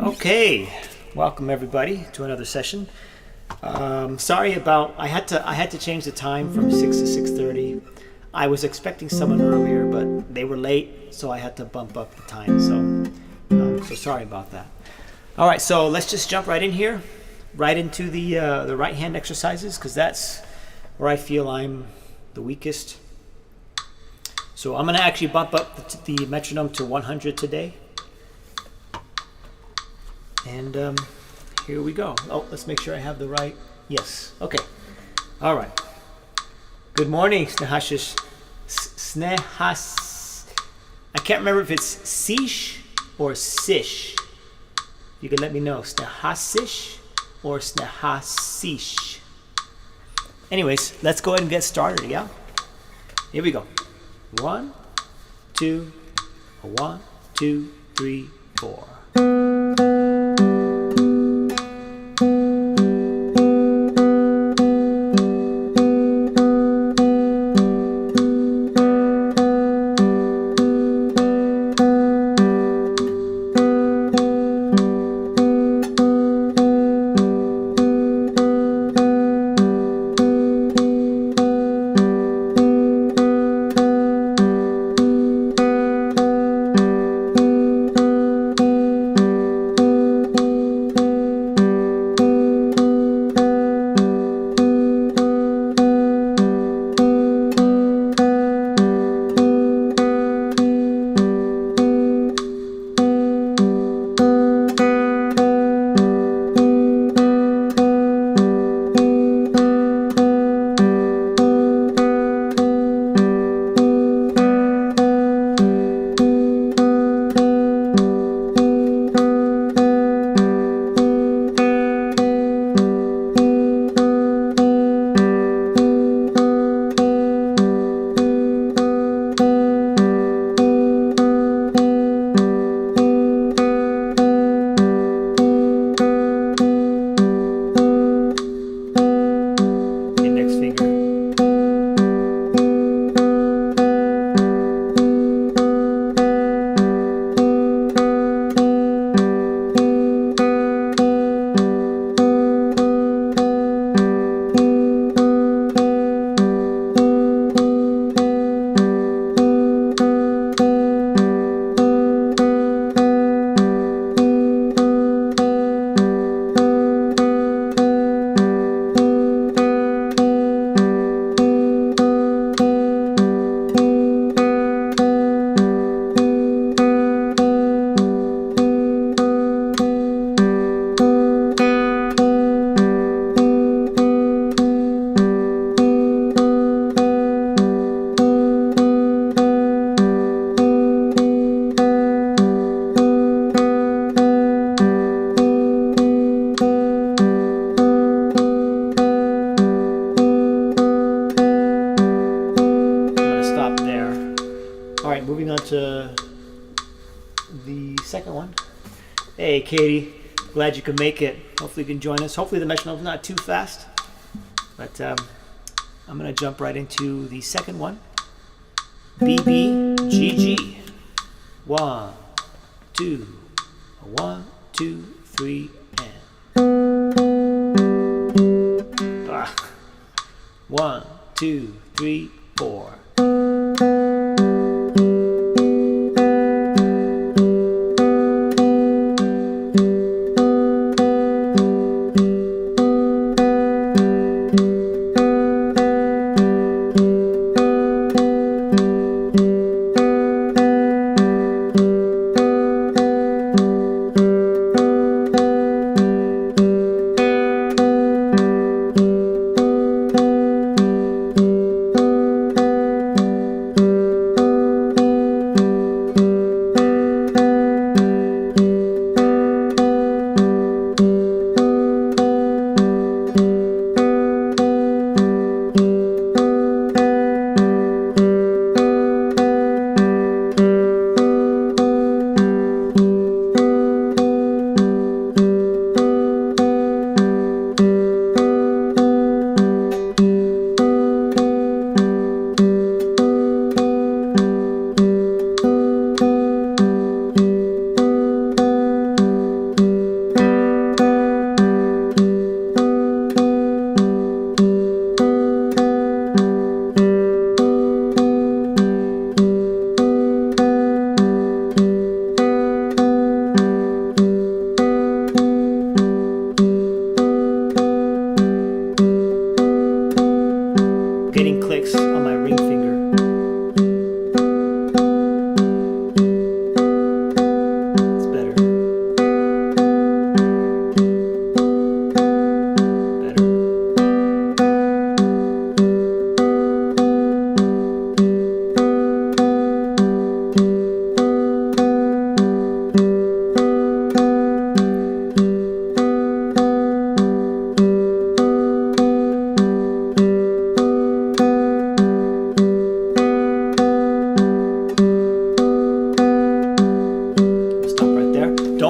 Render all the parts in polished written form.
Okay, welcome everybody to another session. Sorry about I had to change the time from 6 to 6:30. I was expecting someone earlier, but they were late, so I had to bump up the time. So sorry about that. All right, so let's just jump right in here, right into the right hand exercises, because that's where I feel I'm the weakest. So I'm gonna actually bump up the metronome to 100 today. And here we go. Oh, let's make sure I have the right. Yes. Okay. All right. Good morning, Snehashish. I can't remember if it's Sish or Sish. You can let me know. Snehasish or Snehasish. Anyways, let's go ahead and get started. Yeah. Here we go. 1, 2, 1, 2, 3, 4. Hey Katie, glad you could make it. Hopefully you can join us. Hopefully the metronome's not too fast. But I'm going to jump right into the second one. BBGG. 1, 2, 1, 2, 3, and 1, 2, 3, 4.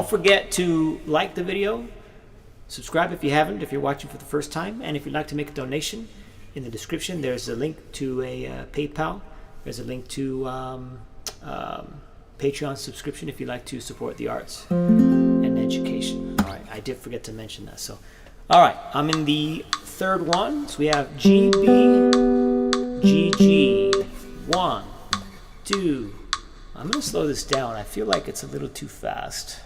forget to like the video, subscribe if you haven't, if you're watching for the first time, and if you'd like to make a donation, in the description there's a link to a PayPal. There's a link to Patreon subscription if you'd like to support the arts and education. All right, I did forget to mention that. So, all right, I'm in the third one. So we have GB, GG, 1, 2. I'm going to slow this down. I feel like it's a little too fast.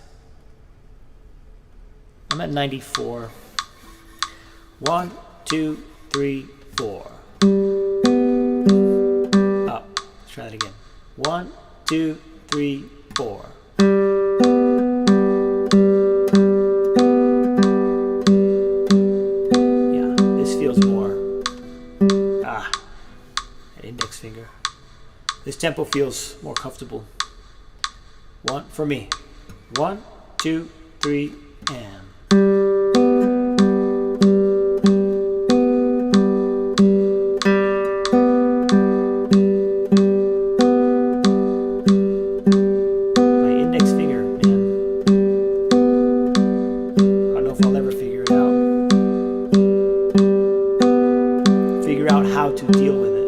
I'm at 94. 1, 2, 3, 4. Up. Let's try that again. 1, 2, 3, 4. Yeah, this feels more. That index finger. This tempo feels more comfortable. One for me. 1, 2, 3, and. How to deal with it.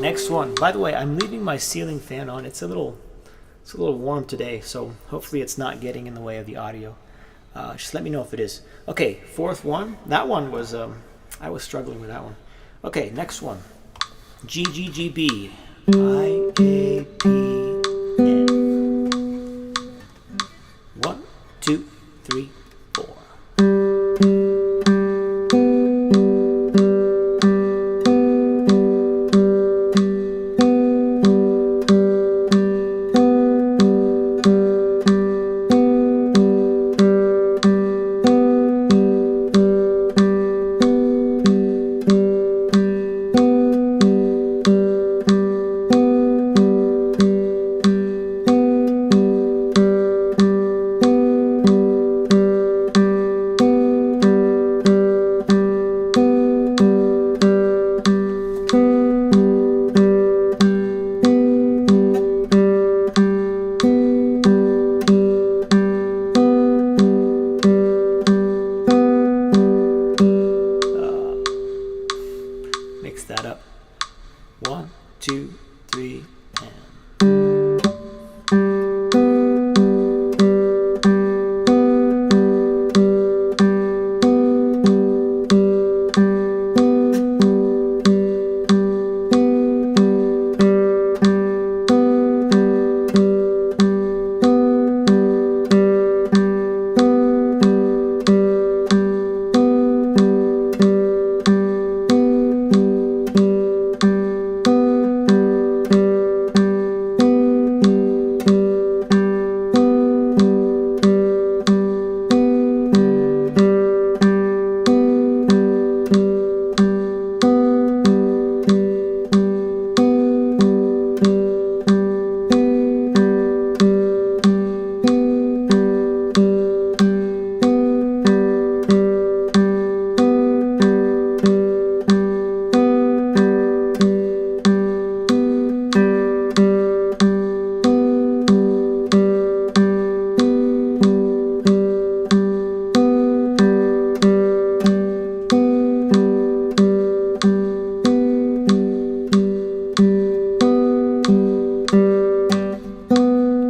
Next one. By the way, I'm leaving my ceiling fan on. It's a little warm today, so hopefully it's not getting in the way of the audio. Just let me know if it is. Okay, fourth one. That one was I was struggling with that one. Okay, next one. G G G B I A P N. 1, 2, 3, 4. 1, 2, 3, and.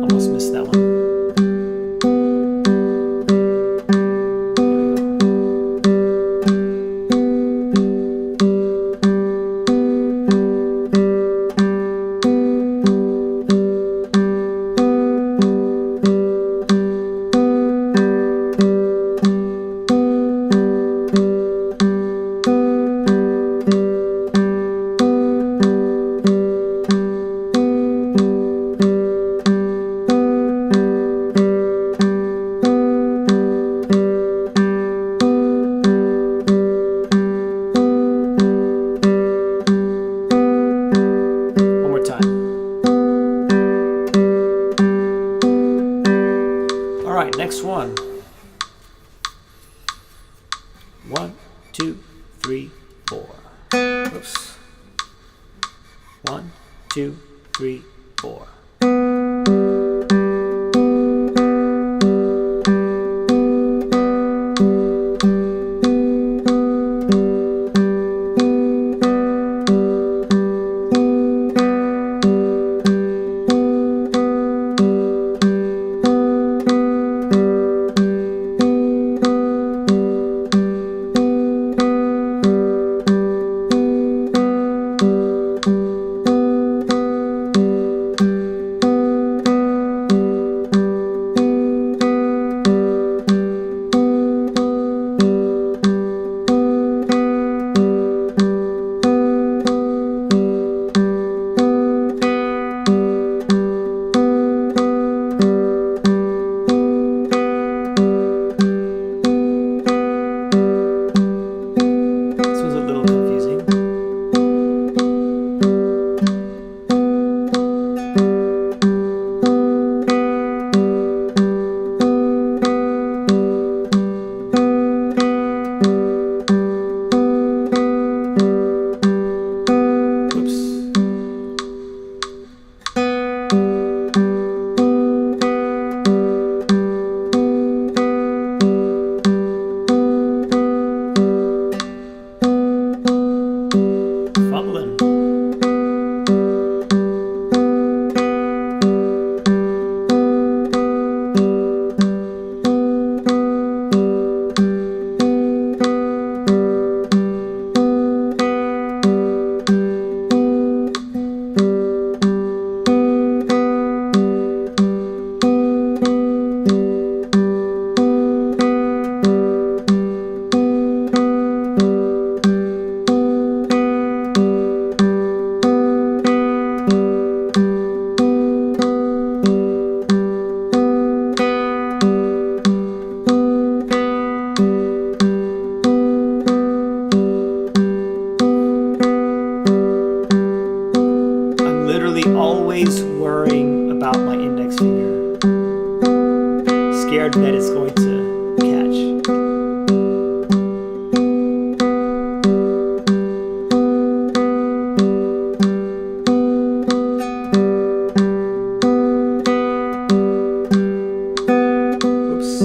Almost missed that one. One more time. All right, next one. 1, 2, 3, 4. Oops. 1, 2, 3, 4. This was a little confusing. Oops. Fumbling. I'm literally always worrying about my index finger. Scared that it's going to catch. Oops.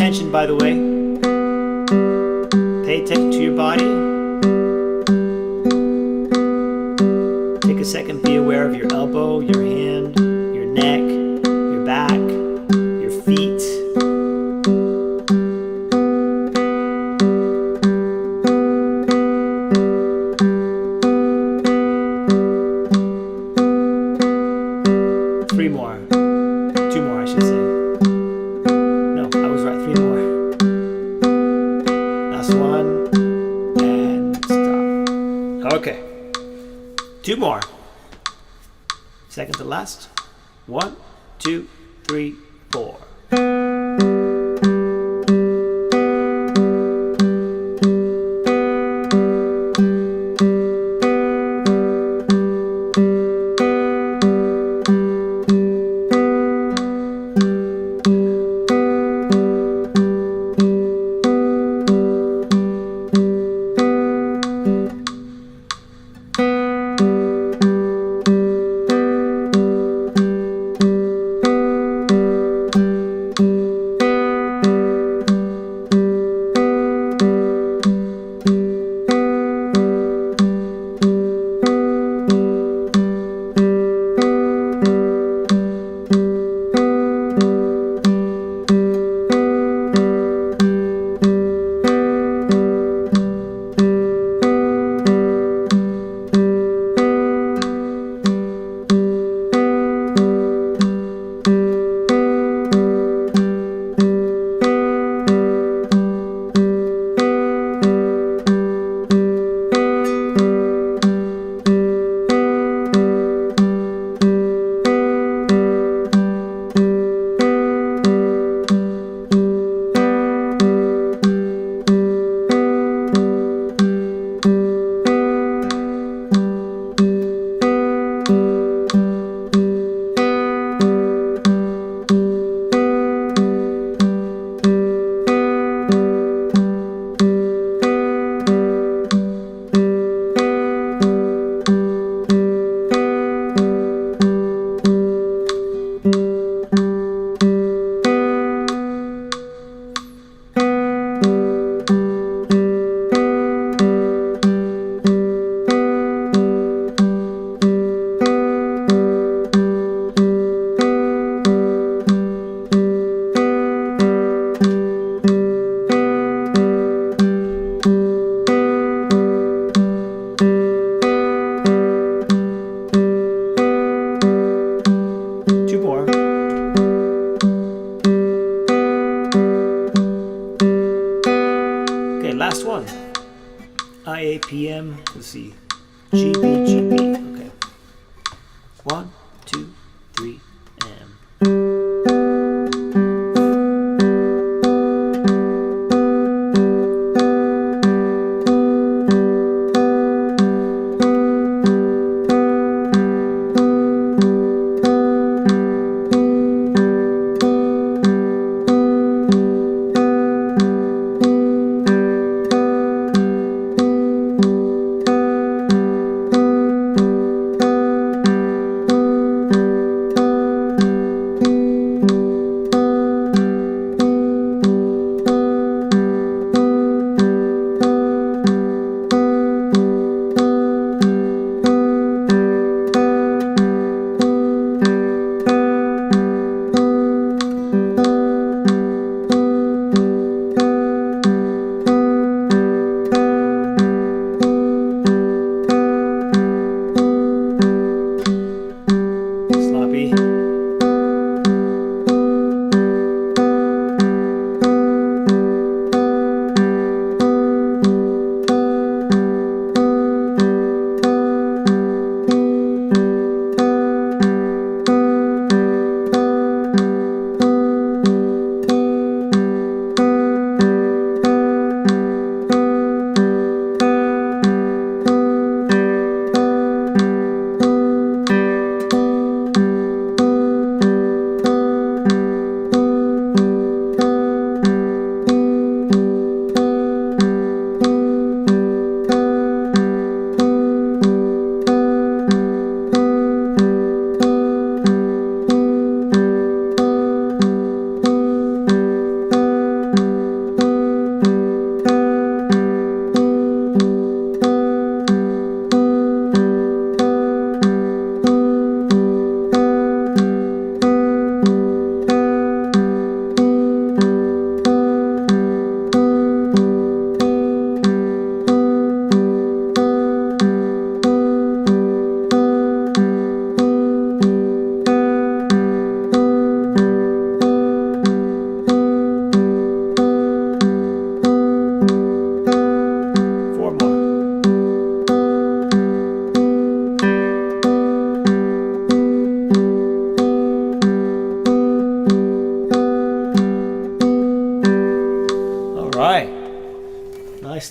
attention, by the way. Pay attention to your body. Take a second, be aware of your elbow, your hand, your neck, your back, your feet. 3 more. 2 more, I should say. No, I was right. 3 more. Last one. And stop. Okay. 2 more. Second to last. 1, 2, 3, 4. Last one. IAPM. Let's see. GBGB. Okay. 1, 2, 3, and.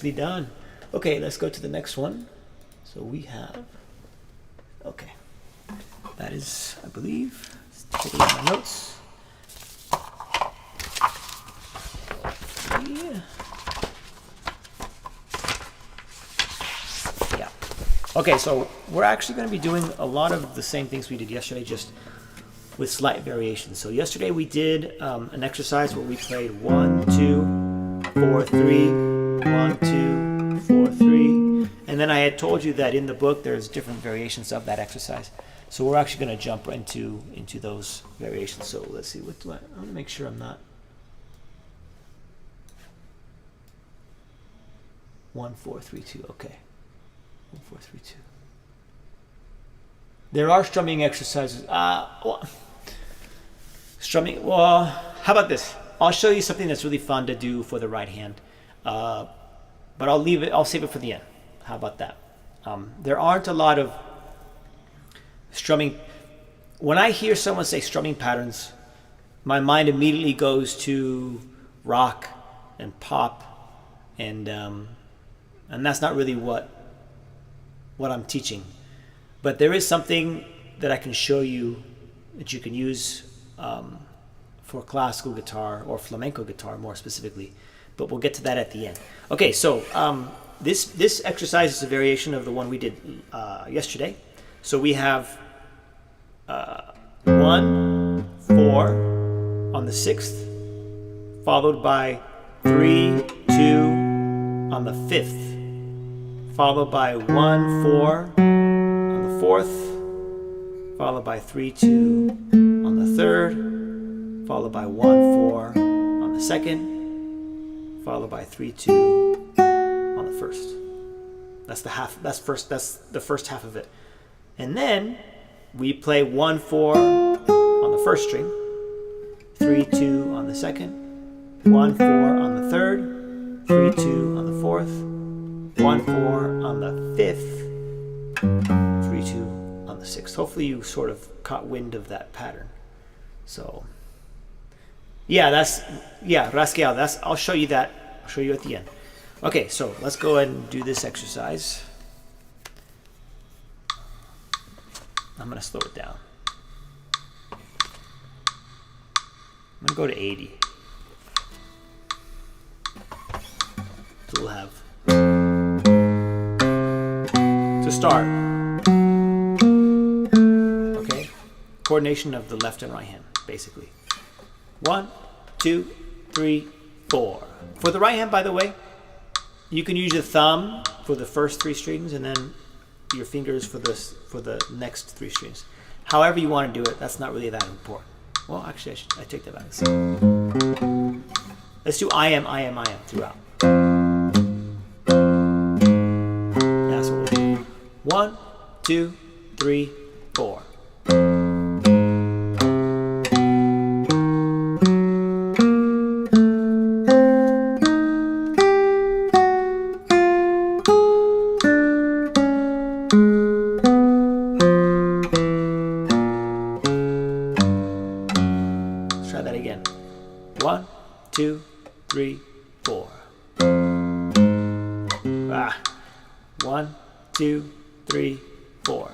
Nicely done. Okay, let's go to the next one. So we have, okay, that is, I believe, let's take a look at my notes. Yeah. Yeah. Okay, so we're actually going to be doing a lot of the same things we did yesterday, just with slight variations. So yesterday we did an exercise where we played 1, 2, 4, 3, 1, 2, 4, 3. And then I had told you that in the book there's different variations of that exercise. So we're actually going to jump into those variations. So let's see, what do I want to make sure I'm not 1, 4, 3, 2. Okay. 1, 4, 3, 2. There are strumming exercises. Strumming. Well, how about this? I'll show you something that's really fun to do for the right hand, but I'll leave it. I'll save it for the end. How about that? There aren't a lot of strumming. When I hear someone say strumming patterns, my mind immediately goes to rock and pop, and that's not really what I'm teaching. But there is something that I can show you that you can use for classical guitar or flamenco guitar more specifically. But we'll get to that at the end. Okay, so this exercise is a variation of the one we did yesterday. So we have 1, 4 on the 6th, followed by 3, 2 on the 5th, followed by 1, 4 on the 4th, followed by 3, 2 on the 3rd, followed by 1, 4 on the 2nd, followed by 3, 2 on the 1st. That's the half. That's the first half of it. And then we play 1, 4 on the first string, 3, 2 on the second, 1, 4 on the third, 3, 2 on the fourth, 1, 4 on the fifth, 3, 2 on the sixth. Hopefully you sort of caught wind of that pattern. So yeah, Rascal, I'll show you that. I'll show you at the end. Okay, so let's go ahead and do this exercise. I'm going to slow it down. I'm going to go to 80. So we'll have, to start, okay, coordination of the left and right hand, basically. 1, 2, 3, 4. For the right hand, by the way, you can use your thumb for the first 3 strings and then your fingers for the next 3 strings. However you want to do it, that's not really that important. Well, actually, I take that back. Let's do I am throughout. That's what we'll do. 1, 2, 3, 4. Try that again. 1, 2, 3, 4. 1, 2, 3, 4.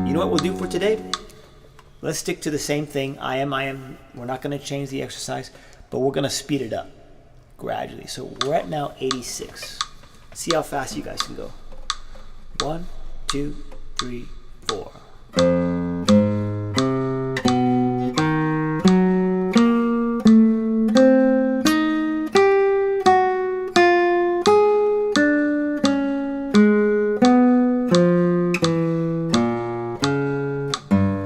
You know what we'll do for today? Let's stick to the same thing. I am. We're not going to change the exercise, but we're going to speed it up gradually. So we're at now 86. See how fast you guys can go. 1, 2, 3, 4.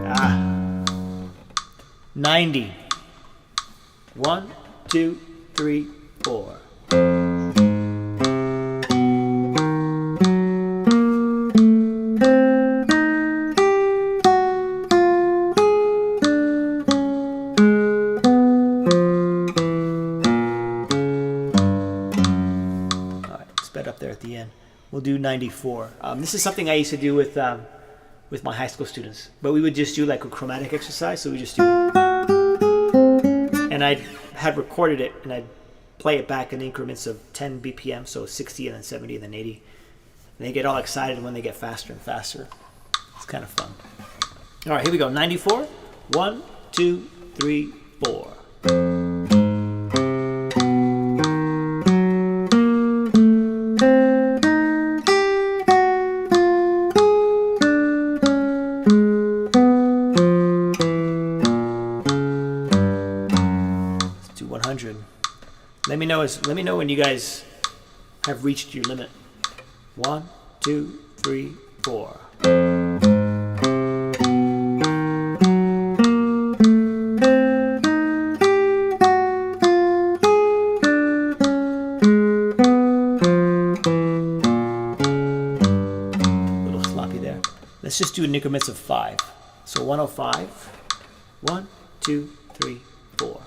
Ah. 90. 1, 2, 3, 4. We'll do 94. This is something I used to do with my high school students. But we would just do like a chromatic exercise. So we just do, and I had recorded it, and I'd play it back in increments of 10 BPM, so 60 and then 70 and then 80. And they get all excited when they get faster and faster. It's kind of fun. All right, here we go. 94. 1, 2, 3, 4. Let's do 100. Let me know when you guys have reached your limit. 1, 2, 3, 4. Little sloppy there. Let's just do in increments of 5. So 105. 1, 2, 3, 4.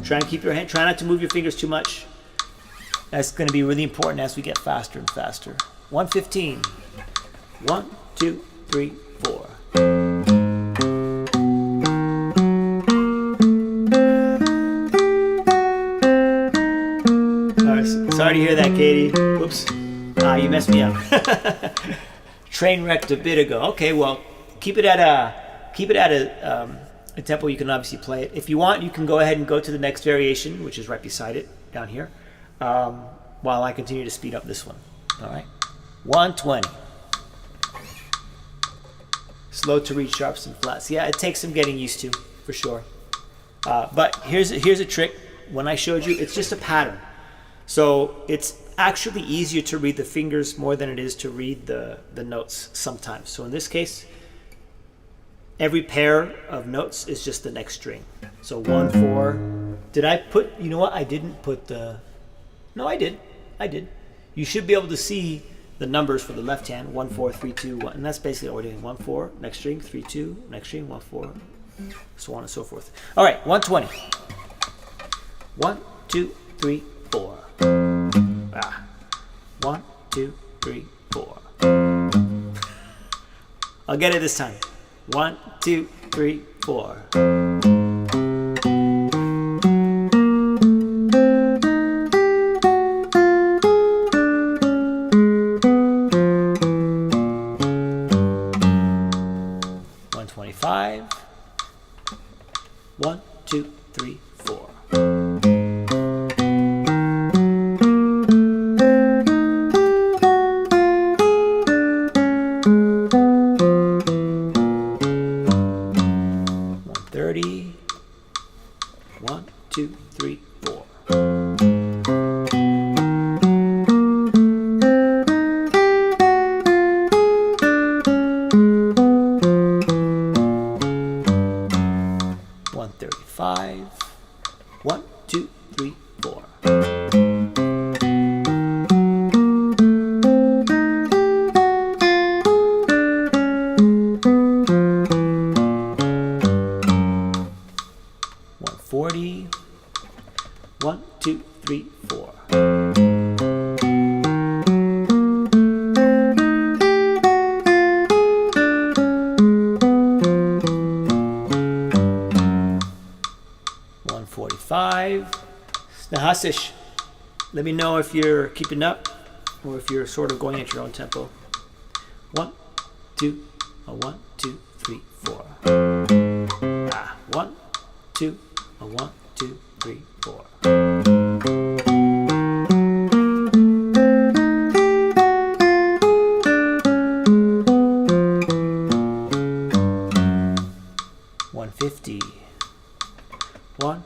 Try and keep your hand, try not to move your fingers too much. That's going to be really important as we get faster and faster. 115. 1, 2, 3, 4. Sorry to hear that, Katie. Whoops. You messed me up. Train wrecked a bit ago. Okay, well, keep it at a tempo you can obviously play it. If you want, you can go ahead and go to the next variation, which is right beside it, down here, while I continue to speed up this one. All right? 120. Slow to reach sharps and flats. Yeah, it takes some getting used to, for sure. But here's a trick. When I showed you, it's just a pattern. So it's actually easier to read the fingers more than it is to read the notes sometimes. So in this case, every pair of notes is just the next string. So 1, 4. Did I put, you know what? I didn't put the, no, I did. You should be able to see the numbers for the left hand. 1, 4, 3, 2, 1. And that's basically what we're doing. 1, 4, next string, 3, 2, next string, 1, 4, so on and so forth. All right, 120. 1, 2, 3, 4. 1, 2, 3, 4. I'll get it this time. 1, 2, 3, 4. $125. 1, 2, 3, 4. Nahasish, let me know if you're keeping up or if you're sort of going at your own tempo. 1, 2, 1, 2, 3, 4. 1, 2, 1, 2, 3, 4. $150. 1,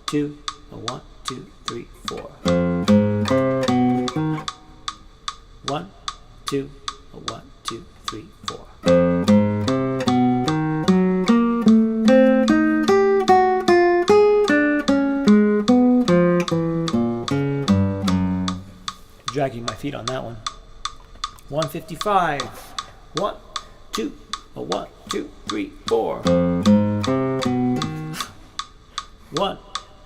2, 1, 2, 3, 4. 2, a 1, 2, 3, 4. Dragging my feet on that one. 155. 1, 2, a 1, 2, 3, 4. 1,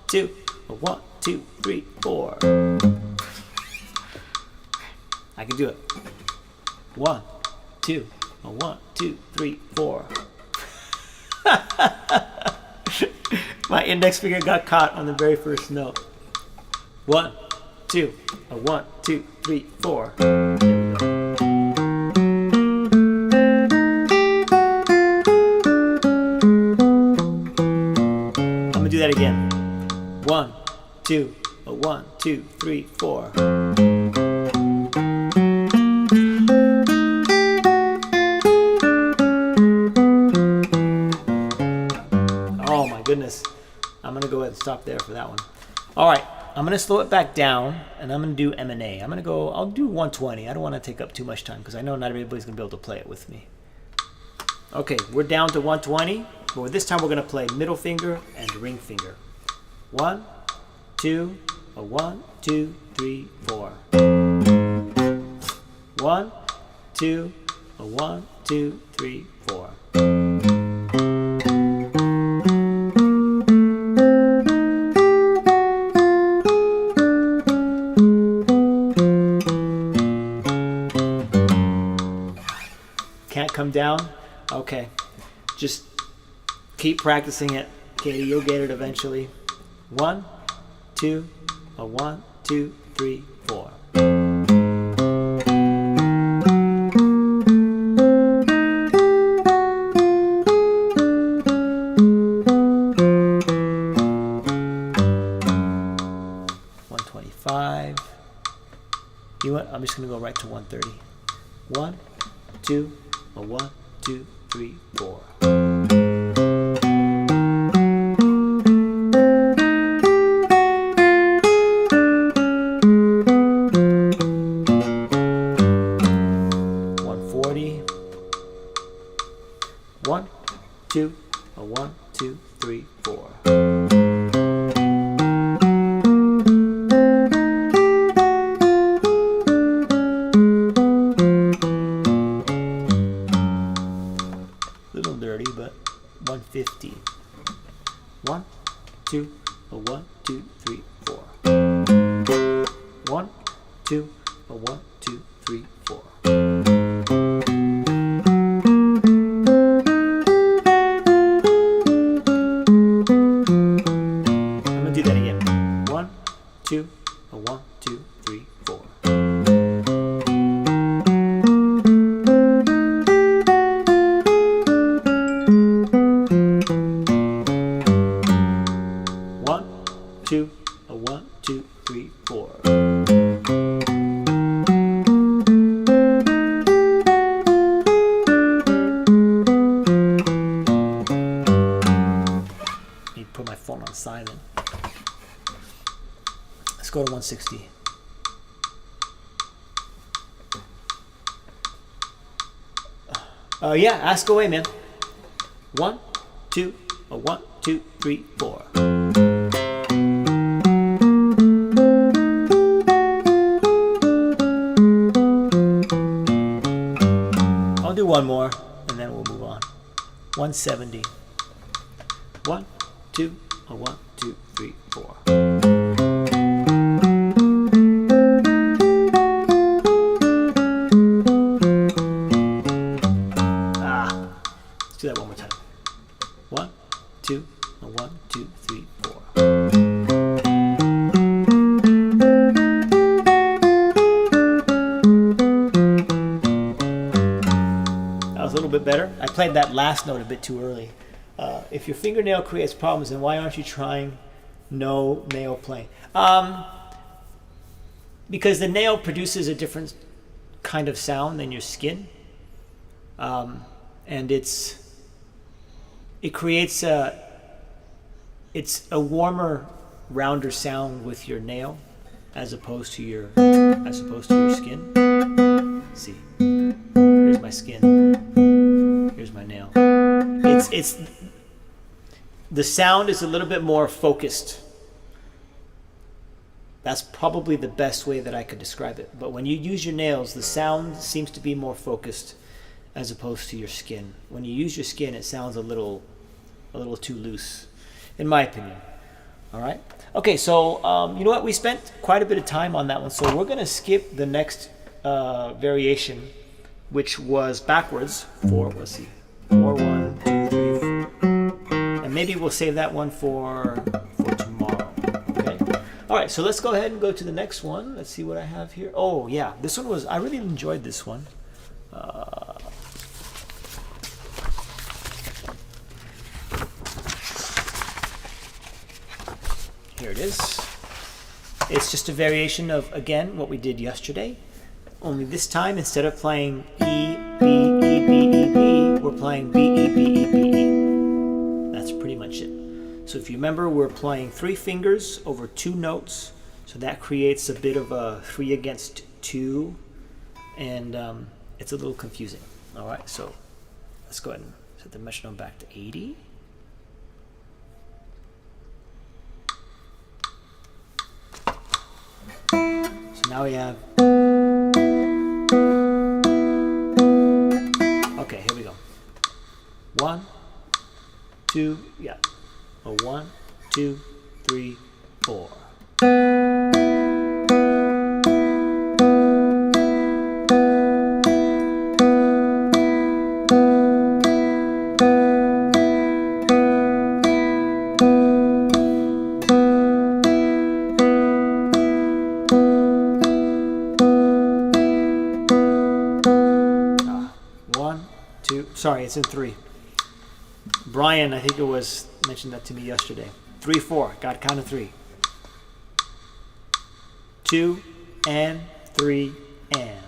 2, a 1, 2, 3, 4. I can do it. 1, 2, a 1, 2, 3, 4. My index finger got caught on the very first note. 1, 2, a 1, 2, 3, 4. I'm gonna do that again. 1, 2, a 1, 2, 3, 4. Oh my goodness. I'm gonna go ahead and stop there for that one. All right, I'm gonna slow it back down and I'm gonna do M&A. I'll do 120. I don't wanna take up too much time because I know not everybody's gonna be able to play it with me. Okay, we're down to 120, but this time we're gonna play middle finger and ring finger. 1, 2, a 1, 2, 3, 4. 1, 2, a 1, 2, 3, 4. Can't come down? Okay. Just keep practicing it. Katie, you'll get it eventually. 1, 2, a 1, 2, 3, 4. You know what? I'm just gonna go right to 130. 1, 2, a 1, 2, 3, 4. One, two, a 1, 2, 3, 4. Little dirty, but 150. 1, 2, a 1, 2, 3, 4. 1, 2, a 1, 2, 3, 4. Do that again. 1, 2, a 1, 2, 3, 4. One, two, a 1, 2, 3, 4. Need to put my phone on silent. Let's go to 160. Yeah, ask away, man. 1, 2, a 1, 2, 3, 4. I'll do one more and then we'll move on. 170. 1, 2, a 1, 2, 3, 4. Do that one more time. 1, 2, a 1, 2, 3, 4. That was a little bit better. I played that last note a bit too early. If your fingernail creates problems, then why aren't you trying no nail playing? Because the nail produces a different kind of sound than your skin. And it creates it's a warmer, rounder sound with your nail as opposed to your skin. See, here's my skin. Here's my nail. It's the sound is a little bit more focused. That's probably the best way that I could describe it. But when you use your nails, the sound seems to be more focused as opposed to your skin. When you use your skin, it sounds a little too loose, in my opinion. All right. Okay, so you know what? We spent quite a bit of time on that one, so we're gonna skip the next variation, which was backwards. 4. Let's see. 4, 1, 2, 3, 4. And maybe we'll save that one for tomorrow. Okay. All right. So let's go ahead and go to the next one. Let's see what I have here. Oh yeah, this one was. I really enjoyed this one. Here it is. It's just a variation of, again, what we did yesterday. Only this time, instead of playing E, B, E, B, E, B, we're playing B, E, B, E, B, E. That's pretty much it. So if you remember, we're playing 3 fingers over 2 notes. So that creates a bit of a 3 against 2. And it's a little confusing. All right, so let's go ahead and set the metronome back to 80. Now we have. Okay, here we go. 1, 2, yeah. 1, 2, 3, 4. Sorry, it's in 3. Brian, I think it was, mentioned that to me yesterday. 3, 4. Got count of 3. 2 and 3 and.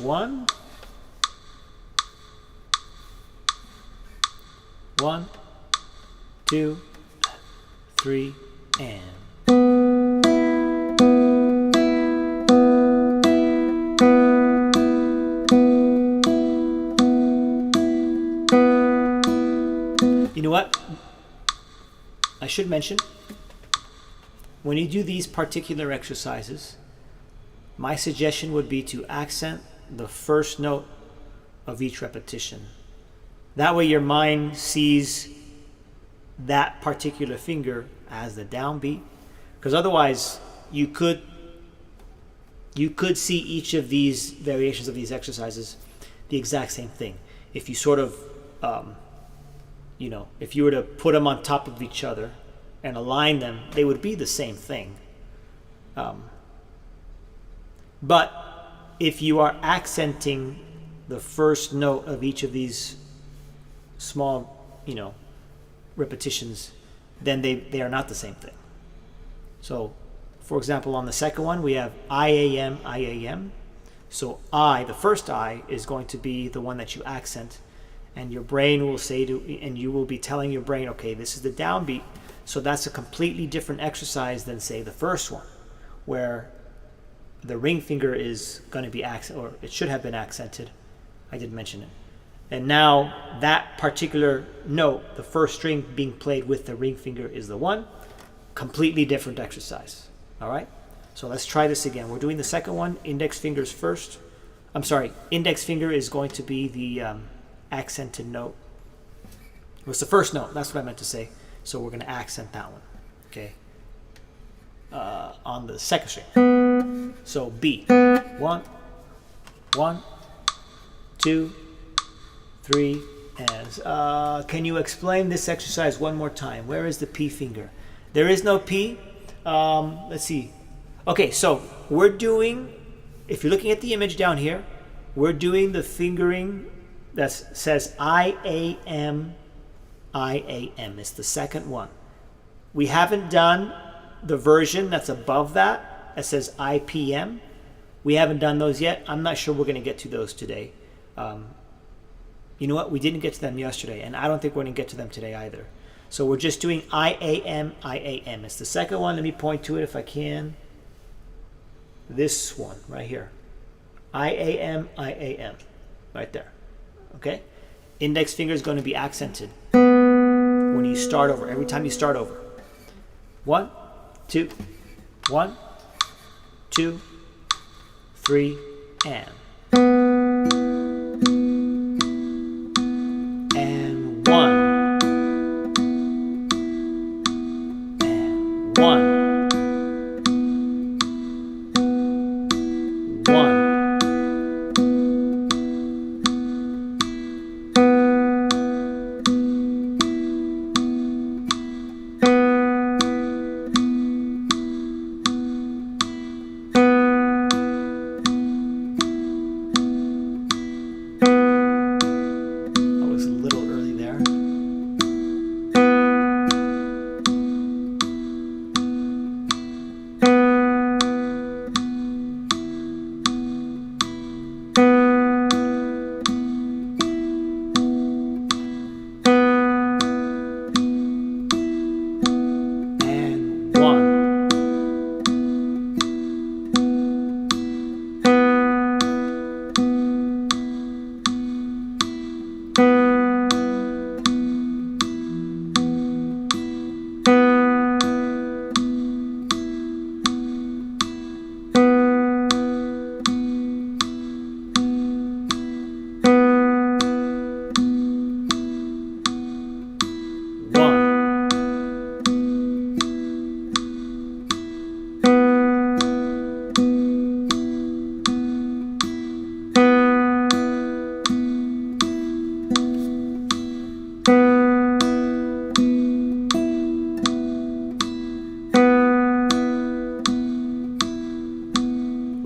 One. 1, 2, 3, and. You know what? I should mention, when you do these particular exercises, my suggestion would be to accent the first note of each repetition. That way your mind sees that particular finger as the downbeat, because otherwise you could see each of these variations of these exercises the exact same thing. If you sort of, if you were to put them on top of each other and align them, they would be the same thing. But if you are accenting the first note of each of these small, repetitions, then they are not the same thing. So, for example, on the second one, we have I-A-M, I-A-M. So I, the first I, is going to be the one that you accent, and your brain will say and you will be telling your brain, okay, this is the downbeat. So that's a completely different exercise than, say, the first one, where the ring finger is going to be or it should have been accented. I didn't mention it. And now that particular note, the first string being played with the ring finger, is the one. Completely different exercise. All right? So let's try this again. We're doing the second one. Index finger's first. I'm sorry. Index finger is going to be the accented note. It was the first note. That's what I meant to say. So we're going to accent that one. Okay? On the second string. So B. 1, 1, 2, 3, and can you explain this exercise one more time? Where is the P finger? There is no P. Let's see. Okay, so we're doing, if you're looking at the image down here, we're doing the fingering that says I-A-M, I-A-M. It's the second one. We haven't done the version that's above that says I-P-M. We haven't done those yet. I'm not sure we're going to get to those today. You know what? We didn't get to them yesterday, and I don't think we're going to get to them today either. So we're just doing I-A-M, I-A-M. It's the second one. Let me point to it if I can. This one right here. I-A-M, I-A-M. Right there. Okay? Index finger is going to be accented when you start over. Every time you start over. 1, 2, 1, 2, 3, and. And 1. And 1. 1.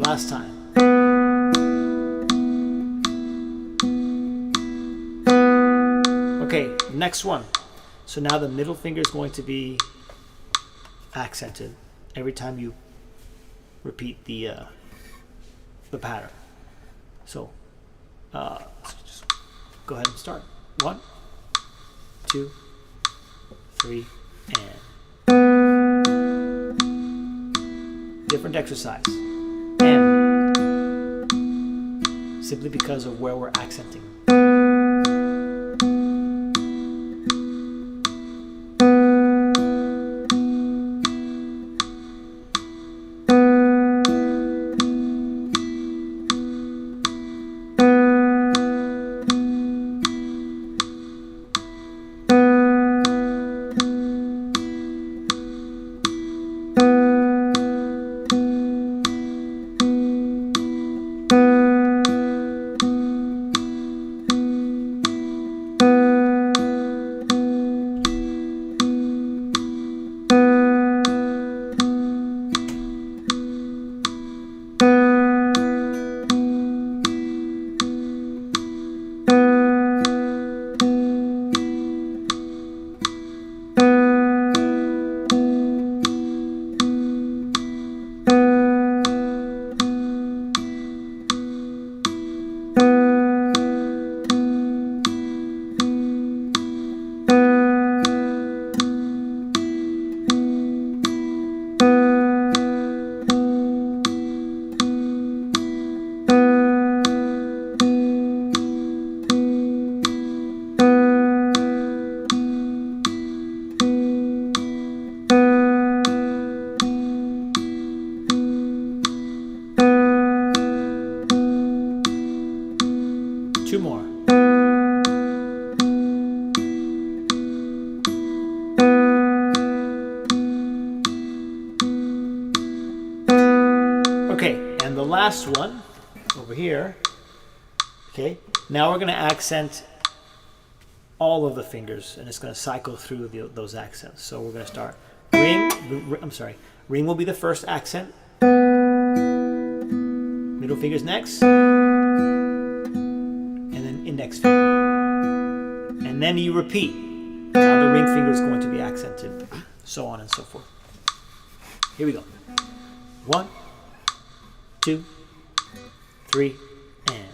Last time. Okay, next one. So now the middle finger is going to be accented every time you repeat the pattern. So just go ahead and start. 1, 2, 3, and different exercise. M, simply because of where we're accenting. the last one over here, okay, now we're going to accent all of the fingers, and it's going to cycle through those accents. So we're going to start ring, ring will be the first accent, middle finger's next, and then index finger. And then you repeat. Now the ring finger is going to be accented, so on and so forth. Here we go. 1, 2, 3, and.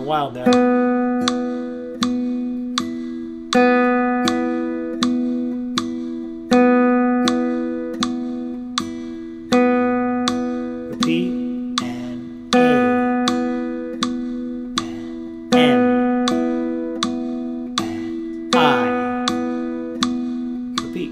Wild there. Repeat and A and M and I. Repeat.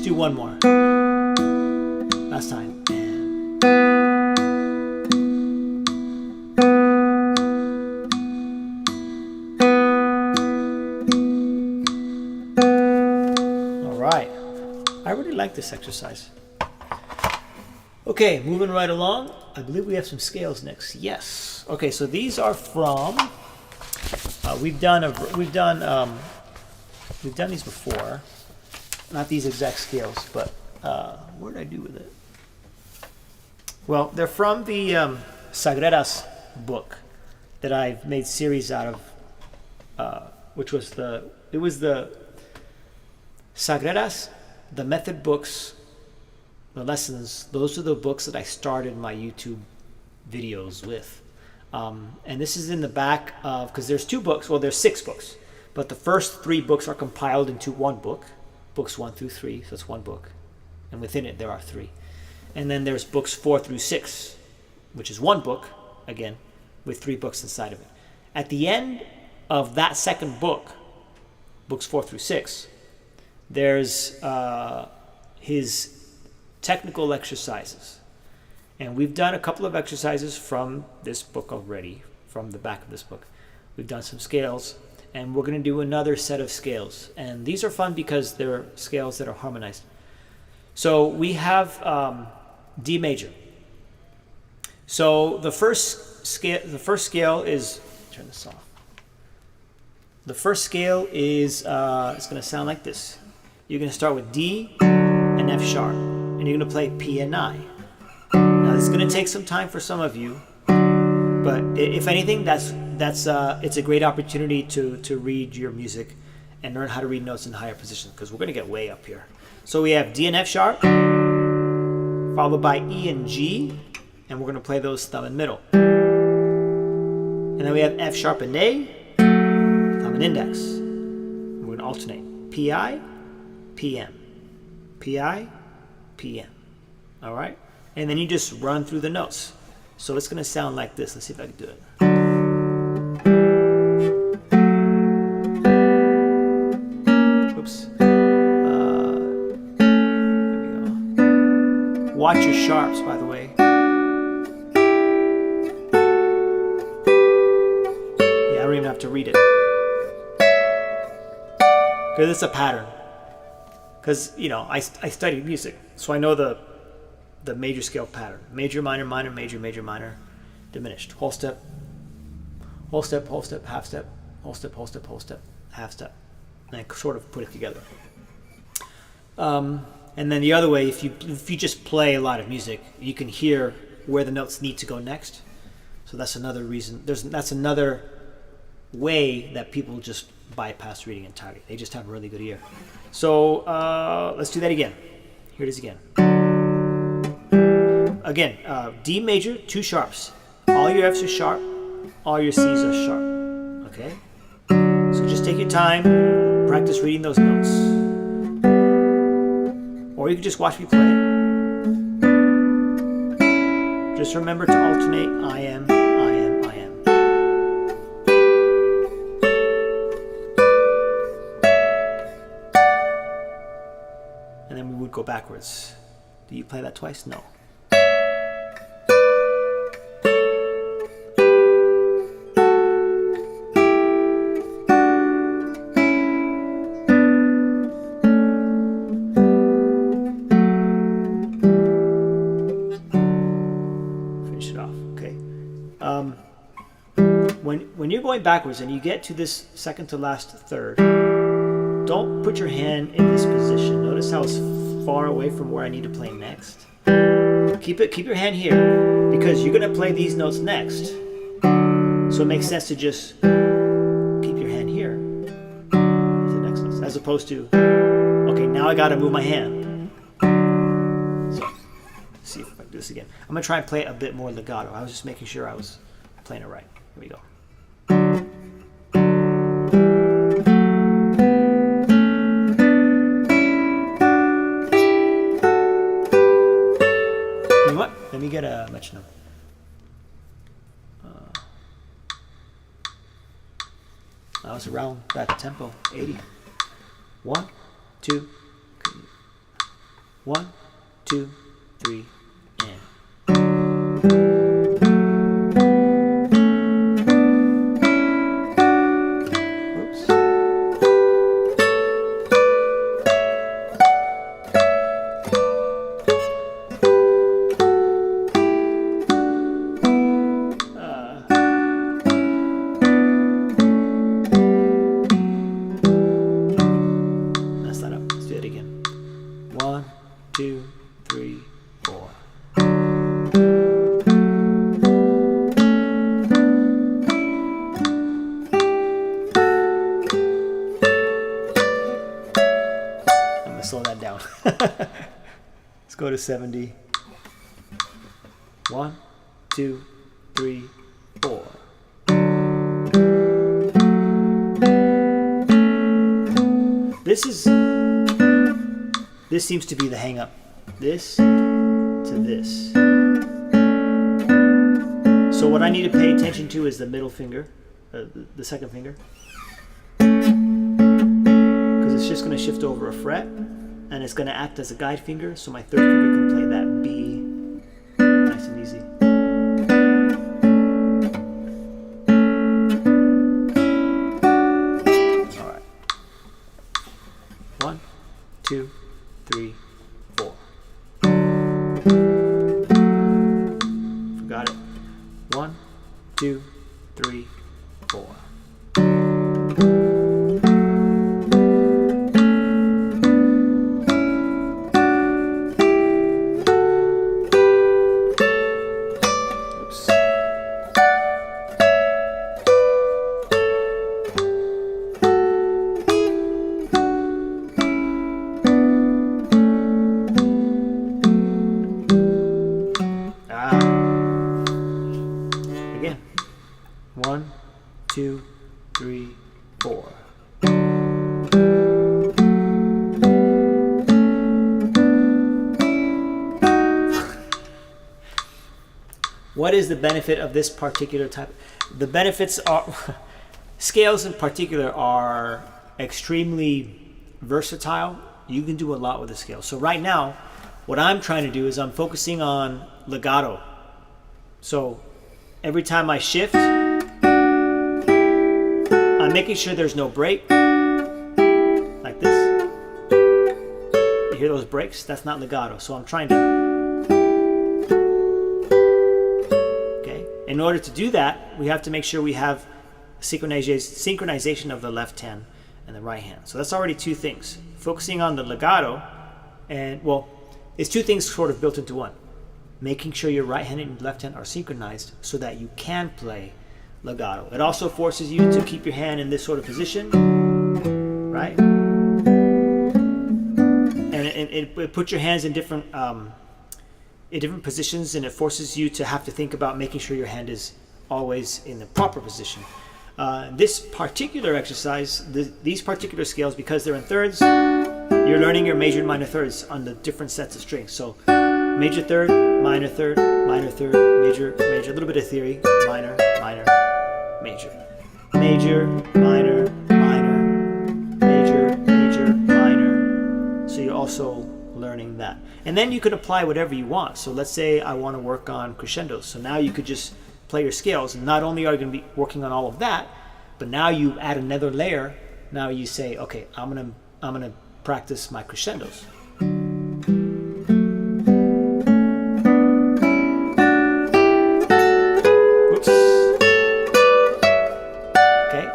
Do one more. Last time. And. All right. I really like this exercise. Okay, moving right along. I believe we have some scales next. Yes. Okay, so these are from. We've done these before. Not these exact scales, but what did I do with it? Well, they're from the Sagreras book that I've made series out of, which was the Sagreras, the method books, the lessons. Those are the books that I started my YouTube videos with. And this is in the back of, because there's 2 books, well, there's 6 books, but the first 3 books are compiled into one book. Books 1 through 3, so it's one book. And within it, there are 3. And then there's books 4 through 6, which is one book, again, with 3 books inside of it. At the end of that second book, books 4 through 6, there's his technical exercises. And we've done a couple of exercises from this book already, from the back of this book. We've done some scales. And we're going to do another set of scales. And these are fun because they're scales that are harmonized. So we have D major. So the first scale is, turn this off. The first scale is, it's going to sound like this. You're going to start with D and F sharp. And you're going to play P and I. Now this is going to take some time for some of you. But if anything, it's a great opportunity to read your music and learn how to read notes in higher positions, because we're going to get way up here. So we have D and F sharp, followed by E and G, and we're going to play those thumb and middle. And then we have F sharp and A, thumb and index. We're going to alternate. PI, PM, PI, p.m. All right? And then you just run through the notes. So it's going to sound like this. Let's see if I can do it. Oops. There we go. Watch your sharps, by the way. Yeah, I don't even have to read it. Because it's a pattern. Because, you know, I studied music, so I know the major scale pattern. Major, minor, minor, major, major, minor, diminished. Whole step, whole step, whole step, half step, whole step, whole step, whole step, half step. And I sort of put it together. And then the other way, if you just play a lot of music, you can hear where the notes need to go next. So that's another reason. That's another way that people just bypass reading entirely. They just have a really good ear. So let's do that again. Here it is again. Again, D major, 2 sharps. All your Fs are sharp, all your Cs are sharp. Okay? So just take your time, practice reading those notes. Or you can just watch me play it. Just remember to alternate I am, I am, I am. And then we would go backwards. Do you play that twice? No. When you're going backwards and you get to this second to last third, don't put your hand in this position. Notice how it's far away from where I need to play next. Keep your hand here because you're going to play these notes next. So it makes sense to just keep your hand here for the next notes, as opposed to, okay, now I got to move my hand. So, let's see if I can do this again. I'm going to try and play it a bit more legato. I was just making sure I was playing it right. Here we go. You know what? Let me get a metronome. I was around that tempo, 80. 1, 2, 1, 2, 3, and. Slow that down. Let's go to 70. 1, 2, 3, 4. This seems to be the hang up. This to this. So what I need to pay attention to is the middle finger, the second finger. It's just going to shift over a fret and it's going to act as a guide finger, so my third finger can play that B nice and easy. Alright. 1, 2, 3, 4. Forgot it. 1, 2, 3, 4. Again. 1, 2, 3, 4. What is the benefit of this particular type? The benefits are, scales in particular are extremely versatile. You can do a lot with the scale. So right now, what I'm trying to do is I'm focusing on legato. So every time I shift, I'm making sure there's no break, like this. You hear those breaks? That's not legato. So I'm trying to, okay? In order to do that, we have to make sure we have synchronization of the left hand and the right hand. So that's already two things. Focusing on the legato, and well, it's two things sort of built into one. Making sure your right hand and left hand are synchronized so that you can play legato. It also forces you to keep your hand in this sort of position, right? And it puts your hands in different positions, and it forces you to have to think about making sure your hand is always in the proper position. This particular exercise, these particular scales, because they're in thirds, you're learning your major and minor thirds on the different sets of strings. So major third, major, major, a little bit of theory, minor, minor, major, major, minor, minor, major, major, minor. So you're also learning that. And then you could apply whatever you want. So let's say I want to work on crescendos. So now you could just play your scales. And not only are you going to be working on all of that, but now you add another layer. Now you say, okay, I'm gonna practice my crescendos.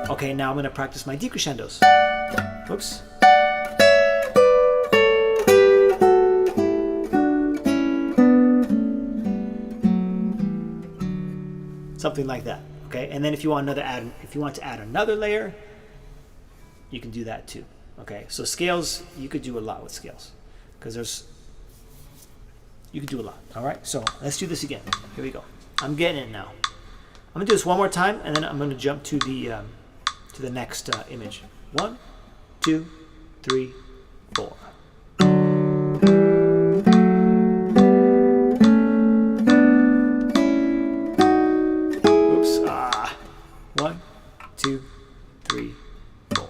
Okay, now I'm going to practice my decrescendos. Whoops. Something like that. Okay, and then if you want to add another layer, you can do that too. Okay, so scales, you could do a lot with scales, because you could do a lot. All right, so let's do this again. Here we go. I'm getting it now. I'm gonna do this one more time, and then I'm gonna jump to the next image. 1, 2, 3, 4. Oops. 1, 2, 3, 4.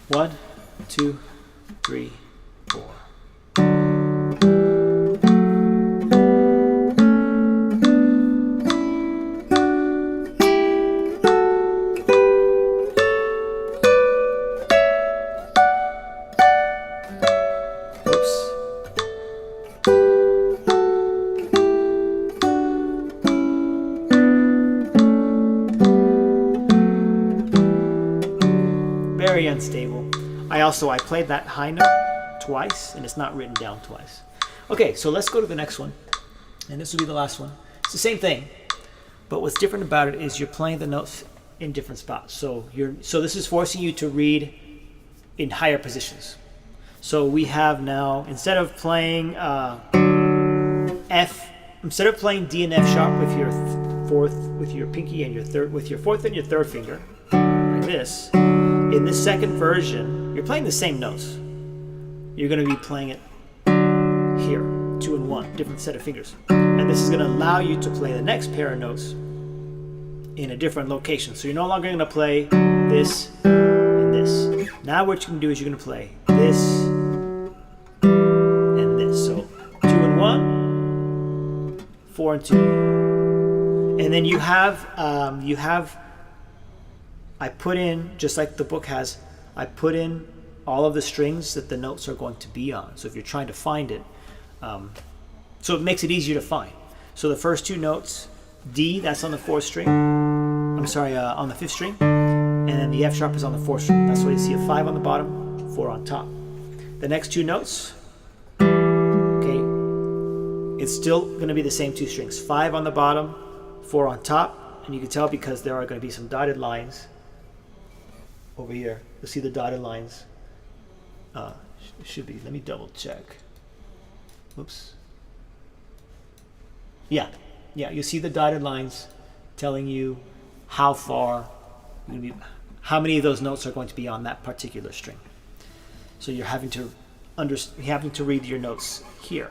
One, two, three, four. Very unstable. I played that high note twice, and it's not written down twice. Okay, so let's go to the next one, and this will be the last one. It's the same thing, but what's different about it is you're playing the notes in different spots. So this is forcing you to read in higher positions. So we have now, instead of playing D and F sharp with your fourth, with your pinky and your third, with your fourth and your third finger, like this. In this second version, you're playing the same notes. You're going to be playing it here, 2 and 1, different set of fingers. And this is going to allow you to play the next pair of notes in a different location. So you're no longer going to play this and this. Now what you can do is you're going to play this and this. So 2 and 1, 4 and 2. And then you have, I put in, just like the book has, I put in all of the strings that the notes are going to be on. So if you're trying to find it, so it makes it easier to find. So the first two notes, D, that's on the fourth string. I'm sorry, on the fifth string. And then the F sharp is on the fourth string. That's why you see a 5 on the bottom, 4 on top. The next two notes, okay, it's still going to be the same two strings. 5 on the bottom, 4 on top. And you can tell because there are going to be some dotted lines over here. You'll see the dotted lines. Should be, let me double check. Oops. Yeah, you see the dotted lines telling you how far, how many of those notes are going to be on that particular string. So you're having to read your notes here,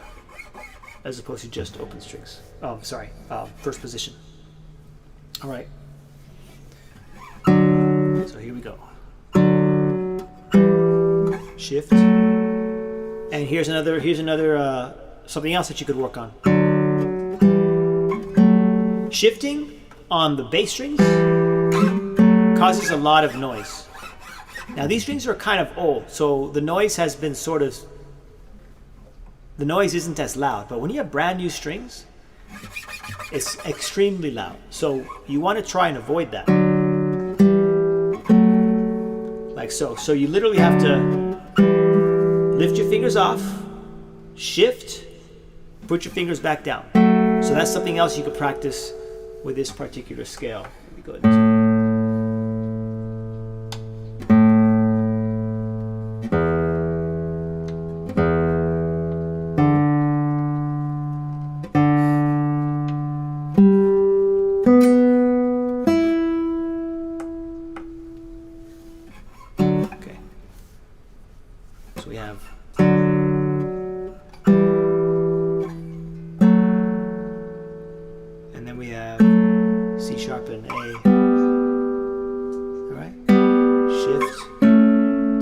as opposed to just open strings. Oh, sorry, first position. All right. So here we go. Shift. And here's another something else that you could work on. Shifting on the bass strings causes a lot of noise. Now these strings are kind of old, so the noise has been the noise isn't as loud, but when you have brand new strings, it's extremely loud. So you want to try and avoid that. Like so. So you literally have to lift your fingers off, shift, put your fingers back down. So that's something else you could practice with this particular scale. Let me go ahead and okay. So we have C sharp and A. All right. Shift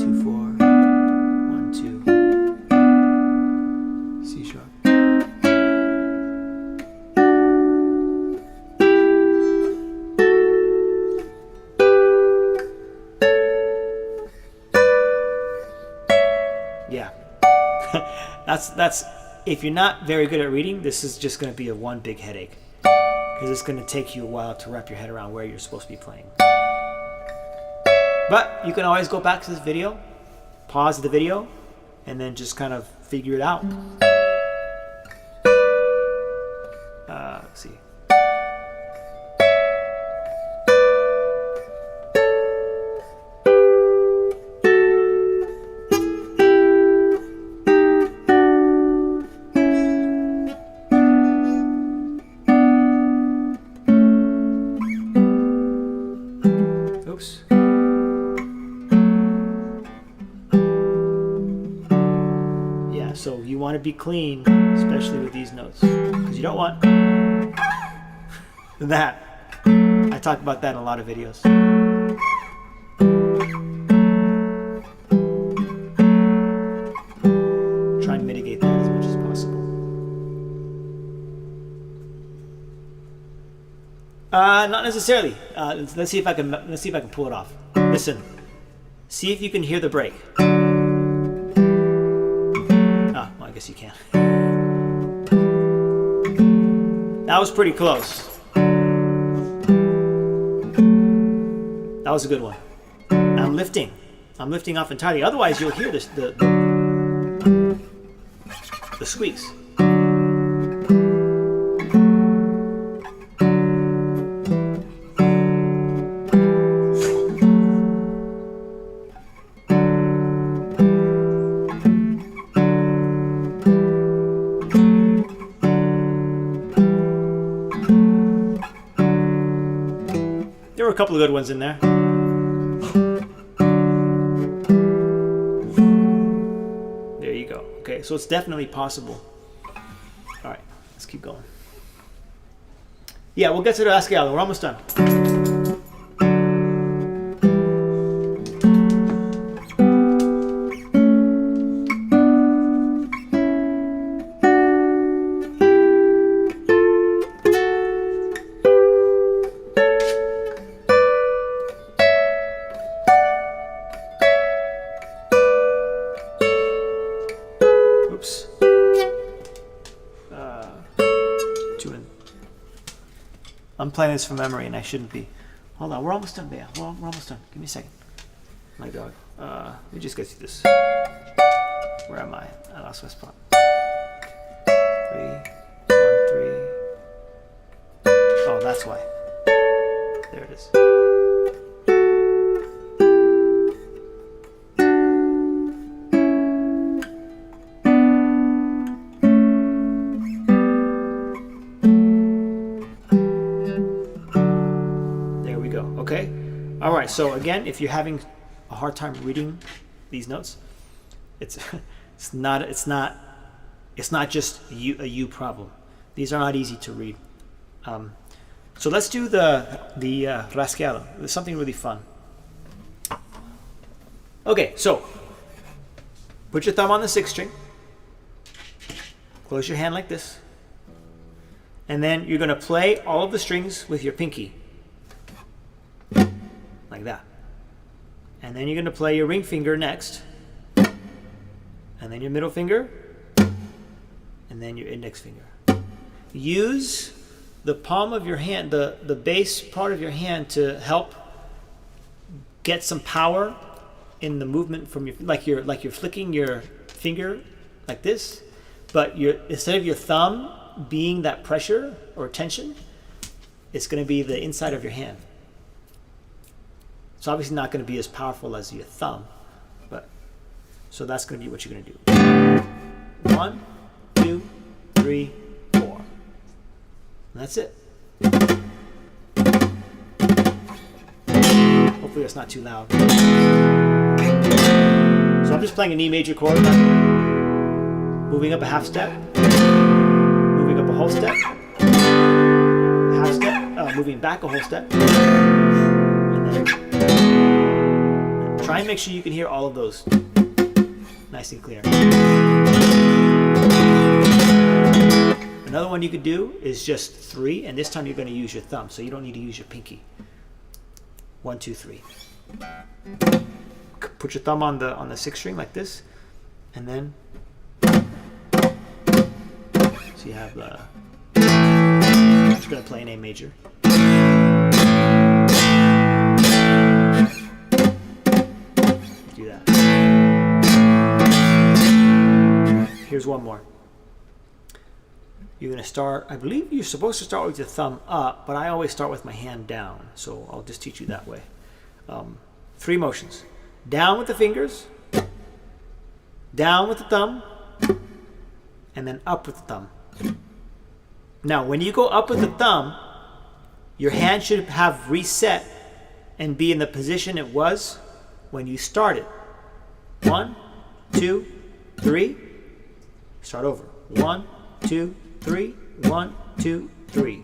2 4 1 2. C sharp. Yeah. that's if you're not very good at reading, this is just going to be a one big headache. Because it's going to take you a while to wrap your head around where you're supposed to be playing. But you can always go back to this video, pause the video, and then just kind of figure it out. Let's see. Oops. Yeah, so you want to be clean, especially with these notes, because you don't want that. I talk about that in a lot of videos. Try and mitigate that as much as possible. Not necessarily. Let's see if I can pull it off. Listen. See if you can hear the break. Ah, well, I guess you can. That was pretty close. That was a good one. I'm lifting off entirely. Otherwise, you'll hear this the squeaks. There were a couple of good ones in there. There you go. Okay, so it's definitely possible. All right, let's keep going. Yeah, we'll get to the Ascalon. We're almost done. playing this from memory, and I shouldn't be. Hold on, we're almost done, Bea. We're almost done. Give me a second. My dog. Let me just get through this. Where am I? I lost my spot. 3, 1, 3. Oh, that's why. There it is. There we go. Okay. All right. So again, if you're having a hard time reading these notes, it's not just a you problem. These are not easy to read. So let's do the rasgueado. It's something really fun. Okay, so put your thumb on the 6th string. Close your hand like this. And then you're going to play all of the strings with your pinky. Like that. And then you're going to play your ring finger next. And then your middle finger. And then your index finger. Use the palm of your hand, the base part of your hand, to help get some power in the movement from your, like you're flicking your finger like this, but instead of your thumb being that pressure or tension, it's going to be the inside of your hand. It's obviously not going to be as powerful as your thumb, but so that's going to be what you're going to do. 1, 2, 3, 4. And that's it. Hopefully that's not too loud. So I'm just playing an E major chord, moving up a half step, moving up a whole step, half step, moving back a whole step, and then try and make sure you can hear all of those nice and clear. Another one you could do is just 3, and this time you're going to use your thumb, so you don't need to use your pinky. 1, 2, 3. Put your thumb on the 6th string like this, and then so you have the. I'm just going to play an A major. Do that. Here's one more. You're going to start, I believe you're supposed to start with your thumb up, but I always start with my hand down, so I'll just teach you that way. 3 motions. Down with the fingers, down with the thumb, and then up with the thumb. Now, when you go up with the thumb, your hand should have reset and be in the position it was when you started. 1, 2, 3. Start over. 1, 2, 3, 1, 2, 3.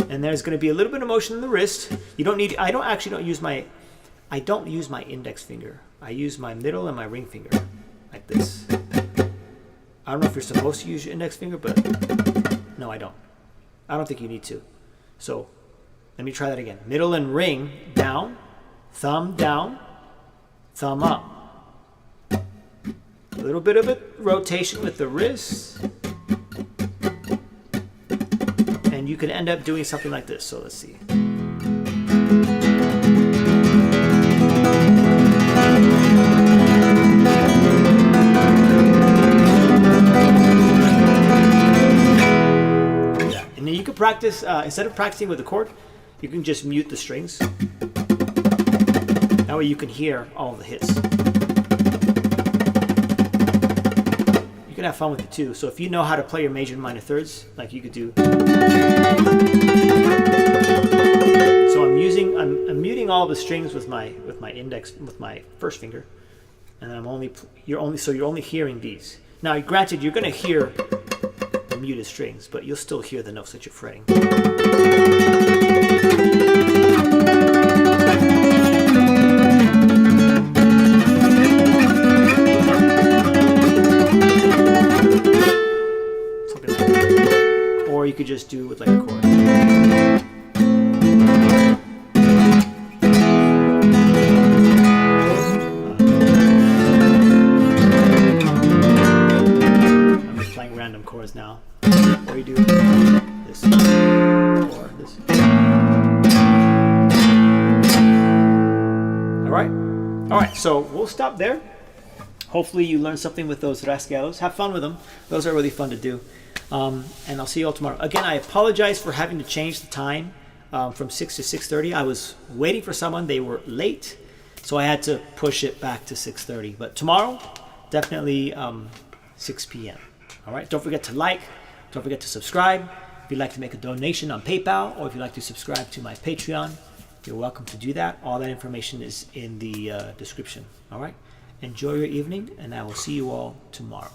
And there's going to be a little bit of motion in the wrist. You don't need. I don't use my index finger. I use my middle and my ring finger, like this. I don't know if you're supposed to use your index finger, but no, I don't. I don't think you need to. So let me try that again. Middle and ring down, thumb up. A little bit of a rotation with the wrist. And you can end up doing something like this. So let's see. Yeah. And then you can practice, instead of practicing with the chord, you can just mute the strings. That way you can hear all the hits. You can have fun with it too. So if you know how to play your major and minor thirds, like you could do. So I'm muting all the strings with my index, with my first finger, and then you're only hearing these. Now, granted, you're going to hear the muted strings, but you'll still hear the notes that you're fretting. Or you could just do with like a chord. I'm just playing random chords now. Or you do this. All right, so we'll stop there. Hopefully you learned something with those rascallos. Have fun with them. Those are really fun to do. And I'll see you all tomorrow. Again, I apologize for having to change the time from 6 to 6:30. I was waiting for someone. They were late, so I had to push it back to 6:30. But tomorrow, definitely 6 p.m. All right, don't forget to like. Don't forget to subscribe. If you'd like to make a donation on PayPal, or if you'd like to subscribe to my Patreon, you're welcome to do that. All that information is in the description. All right? Enjoy your evening, and I will see you all tomorrow.